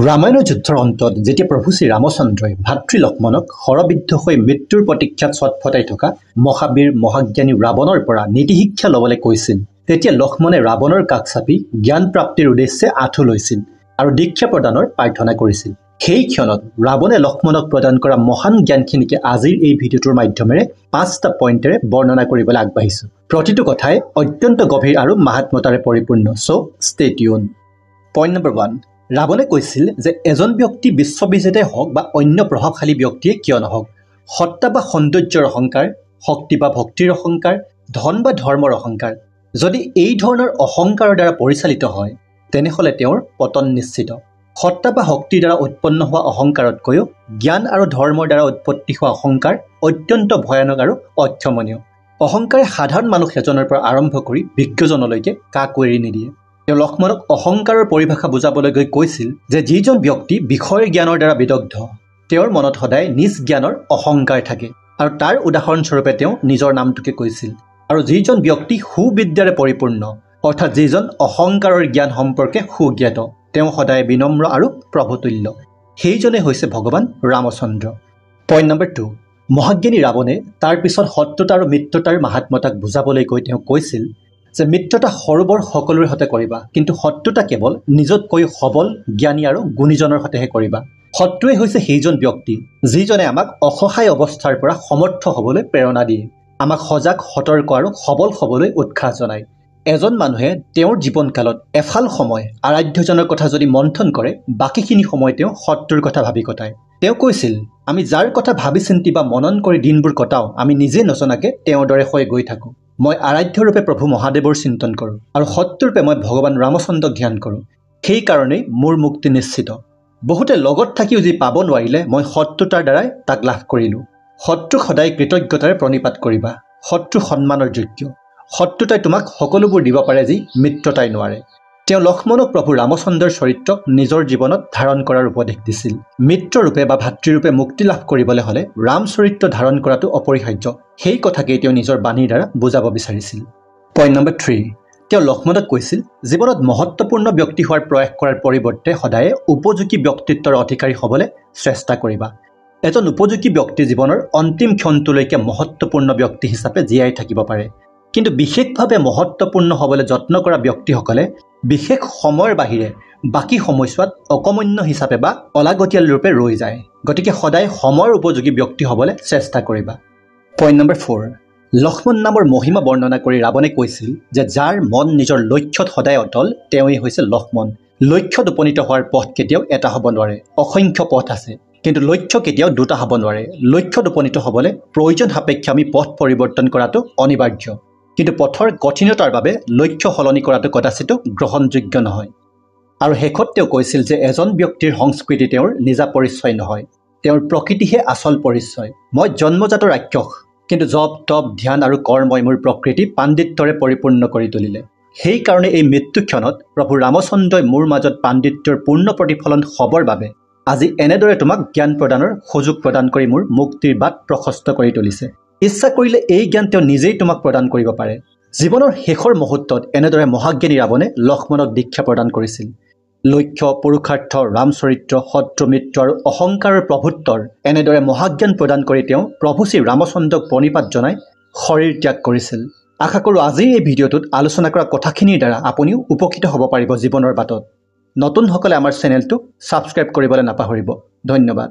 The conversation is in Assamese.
ৰামায়ণৰ যুদ্ধৰ অন্তত যেতিয়া প্ৰভু শ্ৰীৰামচন্দ্ৰই ভাতৃ লক্ষ্মণক হৰবিদ্ধ হৈ মৃত্যুৰ প্ৰতীক্ষাত ছটফটাই থকা মহাবীৰ মহাজ্ঞানী ৰাৱণৰ পৰা নীতিশিক্ষা ল'বলৈ কৈছিল, তেতিয়া লক্ষ্মণে ৰাৱণৰ কাষ চাপি জ্ঞান প্ৰাপ্তিৰ উদ্দেশ্যে আঁঠু লৈছিল আৰু দীক্ষা প্ৰদানৰ প্ৰাৰ্থনা কৰিছিল। সেই ক্ষণত ৰাৱণে লক্ষ্মণক প্ৰদান কৰা মহান জ্ঞানখিনিকে আজিৰ এই ভিডিঅ'টোৰ মাধ্যমেৰে 5টা পইণ্টেৰে বৰ্ণনা কৰিবলৈ আগবাঢ়িছোঁ। প্ৰতিটো কথাই অত্যন্ত গভীৰ আৰু মাহাত্ম্যতাৰে পৰিপূৰ্ণ, চ' ষ্টে টিউন। পইণ্ট নম্বৰ 1, ৰাৱণে কৈছিল যে এজন ব্যক্তি বিশ্ববিজেতাই হওক বা অন্য প্ৰভাৱশালী ব্যক্তিয়ে কিয় নহওক, সত্তা বা সৌন্দৰ্যৰ অহংকাৰ, শক্তি বা ভক্তিৰ অহংকাৰ, ধন বা ধৰ্মৰ অহংকাৰ, যদি এই ধৰণৰ অহংকাৰৰ দ্বাৰা পৰিচালিত হয় তেনেহ'লে তেওঁৰ পতন নিশ্চিত। সত্তা বা শক্তিৰ দ্বাৰা উৎপন্ন হোৱা অহংকাৰতকৈও জ্ঞান আৰু ধৰ্মৰ দ্বাৰা উৎপত্তি হোৱা অহংকাৰ অত্যন্ত ভয়ানক আৰু অক্ষমনীয়। অহংকাৰে সাধাৰণ মানুহ এজনৰ পৰা আৰম্ভ কৰি বিজ্ঞজনলৈকে কাকো এৰি নিদিয়ে। তেওঁ লক্ষ্মণক অহংকাৰৰ পৰিভাষা বুজাবলৈ গৈ কৈছিল যে যিজন ব্যক্তি বিষয়ৰ জ্ঞানৰ দ্বাৰা বিদগ্ধ তেওঁৰ মনত সদায় নিজ জ্ঞানৰ অহংকাৰ থাকে, আৰু তাৰ উদাহৰণস্বৰূপে তেওঁ নিজৰ নামটোকে কৈছিল। আৰু যিজন ব্যক্তি সুবিদ্যাৰে পৰিপূৰ্ণ, অৰ্থাৎ যিজন অহংকাৰৰ জ্ঞান সম্পৰ্কে সুজ্ঞাত, তেওঁ সদায় বিনম্ৰ আৰু প্ৰভুতুল্য, সেইজনে হৈছে ভগৱান ৰামচন্দ্ৰ। পইণ্ট নম্বৰ 2, মহাজ্ঞানী ৰাৱণে তাৰ পিছত শত্ৰুতা আৰু মিত্ৰতাৰ মাহাত্ম্যতাক বুজাবলৈ গৈ তেওঁ কৈছিল যে মিত্ৰতা সৰু-বৰ সকলোৰে সৈতে কৰিবা, কিন্তু শত্ৰুতা কেৱল নিজতকৈ সবল, জ্ঞানী আৰু গুণীজনৰ সৈতেহে কৰিবা। শত্ৰুৱে হৈছে সেইজন ব্যক্তি যিজনে আমাক অসহায় অৱস্থাৰ পৰা সমৰ্থ হ'বলৈ প্ৰেৰণা দিয়ে, আমাক সজাগ, সতৰ্ক আৰু সবল হ'বলৈ উৎসাহ জনায়। এজন মানুহে তেওঁৰ জীৱনকালত এফাল সময় আৰাধ্যজনৰ কথা যদি মন্থন কৰে, বাকীখিনি সময় তেওঁ শত্ৰুৰ কথা ভাবি কটায়। তেওঁ কৈছিল, আমি যাৰ কথা ভাবি চিন্তি বা মনন কৰি দিনবোৰ কটাওঁ, আমি নিজে নজনাকে তেওঁৰ দৰে হৈ গৈ থাকোঁ। মই আৰাধ্যৰূপে প্ৰভু মহাদেৱৰ চিন্তন কৰোঁ আৰু শত্ৰুৰূপে মই ভগৱান ৰামচন্দ্ৰক ধ্যান কৰোঁ, সেইকাৰণেই মোৰ মুক্তি নিশ্চিত। বহুতে লগত থাকিও যি পাব নোৱাৰিলে মই শত্ৰুতাৰ দ্বাৰাই তাক লাভ কৰিলোঁ। শত্ৰুক সদায় কৃতজ্ঞতাৰে প্ৰণিপাত কৰিবা, শত্ৰু সন্মানৰ যোগ্য। শত্ৰুতাই তোমাক সকলোবোৰ দিব পাৰে যি মিত্ৰতাই নোৱাৰে। তেওঁ লক্ষ্মণক প্ৰভু ৰামচন্দ্ৰৰ চৰিত্ৰক নিজৰ জীৱনত ধাৰণ কৰাৰ উপদেশ দিছিল। মিত্ৰৰূপে বা ভাতৃৰূপে মুক্তি লাভ কৰিবলৈ হ'লে ৰাম চৰিত্ৰ ধাৰণ কৰাটো অপৰিহাৰ্য, সেই কথাকেই তেওঁ নিজৰ বাণীৰ দ্বাৰা বুজাব বিচাৰিছিল। পইণ্ট নম্বৰ 3, তেওঁ লক্ষ্মণক কৈছিল, জীৱনত মহত্বপূৰ্ণ ব্যক্তি হোৱাৰ প্ৰয়াস কৰাৰ পৰিৱৰ্তে সদায়ে উপযোগী ব্যক্তিত্বৰ অধিকাৰী হ'বলৈ চেষ্টা কৰিবা। এজন উপযোগী ব্যক্তি জীৱনৰ অন্তিম ক্ষণটোলৈকে মহত্বপূৰ্ণ ব্যক্তি হিচাপে জীয়াই থাকিব পাৰে, কিন্তু বিশেষভাৱে মহত্বপূৰ্ণ হ'বলৈ যত্ন কৰা ব্যক্তিসকলে বিশেষ সময়ৰ বাহিৰে বাকী সময়ছোৱাত অকমন্য হিচাপে বা অলাগতিয়াল ৰূপে ৰৈ যায়। গতিকে সদায় সময়ৰ উপযোগী ব্যক্তি হ'বলৈ চেষ্টা কৰিবা। পইণ্ট নম্বৰ 4, লক্ষ্মণ নামৰ মহিমা বৰ্ণনা কৰি ৰাৱণে কৈছিল যে যাৰ মন নিজৰ লক্ষ্যত সদায় অটল তেওঁৱেই হৈছে লক্ষ্মণ। লক্ষ্যত উপনীত হোৱাৰ পথ কেতিয়াও এটা হ'ব নোৱাৰে, অসংখ্য পথ আছে, কিন্তু লক্ষ্য কেতিয়াও দুটা হ'ব নোৱাৰে। লক্ষ্যত উপনীত হ'বলৈ প্ৰয়োজন সাপেক্ষে আমি পথ পৰিৱৰ্তন কৰাটো অনিবাৰ্য, কিন্তু পথৰ কঠিনতাৰ বাবে লক্ষ্য সলনি কৰাটো কদাচিতো গ্ৰহণযোগ্য নহয়। আৰু শেষত তেওঁ কৈছিল যে এজন ব্যক্তিৰ সংস্কৃতি তেওঁৰ নিজা পৰিচয় নহয়, তেওঁৰ প্ৰকৃতিহে আচল পৰিচয়। মই জন্মজাত ৰাক্ষস, কিন্তু জপ, তপ, ধ্যান আৰু কৰ্মই মোৰ প্ৰকৃতি পাণ্ডিত্যৰে পৰিপূৰ্ণ কৰি তুলিলে। সেইকাৰণে এই মৃত্যুক্ষণত প্ৰভু ৰামচন্দ্ৰই মোৰ মাজত পাণ্ডিত্যৰ পূৰ্ণ প্ৰতিফলন হ'বৰ বাবে আজি এনেদৰে তোমাক জ্ঞান প্ৰদানৰ সুযোগ প্ৰদান কৰি মোৰ মুক্তিৰ বাট প্ৰশস্ত কৰি তুলিছে। ইচ্ছা কৰিলে এই জ্ঞান তেওঁ নিজেই তোমাক প্ৰদান কৰিব পাৰে। জীৱনৰ শেষৰ মুহূৰ্তত এনেদৰে মহাজ্ঞানী ৰাৱণে লক্ষ্মণক দীক্ষা প্ৰদান কৰিছিল। লক্ষ্য, পুৰুষাৰ্থ, ৰামচৰিত্ৰ, শত্ৰু, মিত্ৰ আৰু অহংকাৰৰ প্ৰভুত্বৰ এনেদৰে মহাজ্ঞান প্ৰদান কৰি তেওঁ প্ৰভু শ্ৰী ৰামচন্দ্ৰক প্ৰণিপাত জনাই শৰীৰ ত্যাগ কৰিছিল। আশা কৰোঁ আজিৰ এই ভিডিঅ'টোত আলোচনা কৰা কথাখিনিৰ দ্বাৰা আপুনিও উপকৃত হ'ব পাৰিব জীৱনৰ বাটত। নতুনসকলে আমাৰ চেনেলটো ছাবস্ক্ৰাইব কৰিবলৈ নাপাহৰিব। ধন্যবাদ।